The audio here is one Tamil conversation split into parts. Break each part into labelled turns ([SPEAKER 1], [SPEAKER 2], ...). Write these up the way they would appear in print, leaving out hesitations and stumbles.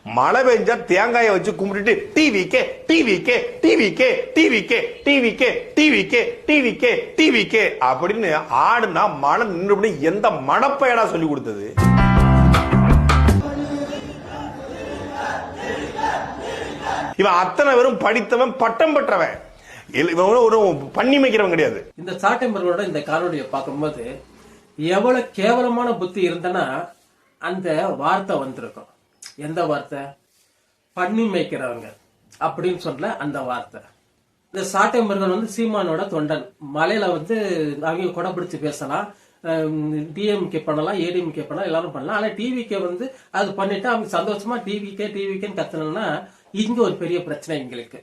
[SPEAKER 1] மழை பெஞ்சா தேங்காயை வச்சு கும்பிட்டுட்டு டிவிக்கே டிவிக்கே டிவிக்கே டிவிக்கே டிவிக்கே டிவிக்கே டிவிக்கே டிவிக்கே அப்படின்னு ஆடுனா மழை நின்று எந்த மனப்பயடா சொல்லி கொடுத்தது? இவன் அத்தனை பேரும் படித்தவன், பட்டம் பெற்றவன், ஒரு பண்ணி வைக்கிறவன் கிடையாது.
[SPEAKER 2] இந்த சாட்டைமர்களோட இந்த காணொலியை பார்க்கும்போது எவ்வளவு கேவலமான புத்தி இருந்தனா அந்த வார்த்தை வந்திருக்கும். எந்த வார்த்தை? பண்ணி மேய்க்கிறவங்க அப்படின்னு சொல்ல அந்த வார்த்தை. இந்த சாட்டை முருகன் சீமானோட தொண்டன். மலையில அவங்க கொடை பிடிச்சு பேசலாம், டிஎம்கே பண்ணலாம், ஏடிஎம்கே பண்ணலாம், எல்லாரும் பண்ணலாம். ஆனா டிவிக்கே அது பண்ணிட்டு அவங்க சந்தோஷமா டிவிக்கேன்னு கத்தணும்னா இங்க ஒரு பெரிய பிரச்சனை எங்களுக்கு.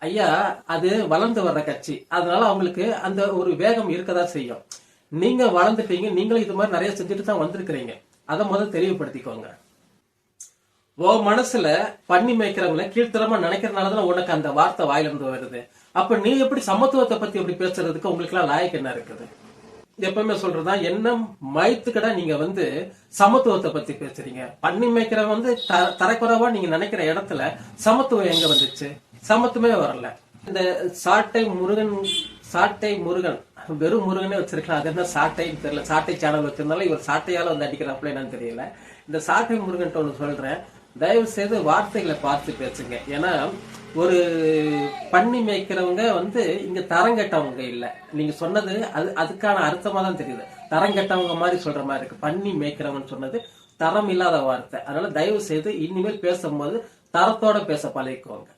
[SPEAKER 2] ஐயா, அது வளர்ந்து வர்ற கட்சி, அதனால அவங்களுக்கு அந்த ஒரு வேகம் இருக்கதான் செய்யும். நீங்க வளர்ந்துட்டீங்க, நீங்களும் இது மாதிரி நிறைய செஞ்சுட்டு தான் வந்திருக்கிறீங்க. அதை முதல்ல தெளிவுபடுத்திக்கோங்க. ஓ மனசுல பண்ணி மேய்க்கிறவங்கள கீழ்த்தரமா நினைக்கிறதுனாலதான் உனக்கு அந்த வார்த்தை வாயிலிருந்து வருது. அப்ப நீ எப்படி சமத்துவத்தை பத்தி எப்படி பேசுறதுக்கு உங்களுக்கு எல்லாம் லாயக்கு என்ன இருக்குது? எப்பவுமே சொல்றதா என்ன மயத்துக்கடா நீங்க சமத்துவத்தை பத்தி பேசுறீங்க. பண்ணி மேய்க்கிறவங்க தரக்குறைவா நீங்க நினைக்கிற இடத்துல சமத்துவம் எங்க வந்துச்சு? சமத்துவமே வரல. இந்த சாட்டை முருகன் வெறும் முருகனே வச்சிருக்கலாம். அது என்ன சாட்டைன்னு தெரியல. சாட்டை சேனல் வச்சிருந்தாலும் இவர் சாட்டையால அடிக்கிறாப்புல என்னன்னு தெரியல. இந்த சாட்டை முருகன் ஒண்ணு சொல்றேன், தயவு செய்து வார்த்தைகளை பார்த்து பேசுங்க. ஏன்னா ஒரு பண்ணி மேய்க்கிறவங்க இங்க தரங்கட்டவங்க இல்ல. நீங்க சொன்னது அதுக்கான அர்த்தமா தான் தெரியுது. தரங்கட்டவங்க மாதிரி சொல்ற மாதிரி இருக்கு. பண்ணி மேய்க்கிறவங்க சொன்னது தரம் இல்லாத வார்த்தை. அதனால தயவு செய்து இனிமேல் பேசும்போது தரத்தோட பேச பழகிக்கோங்க.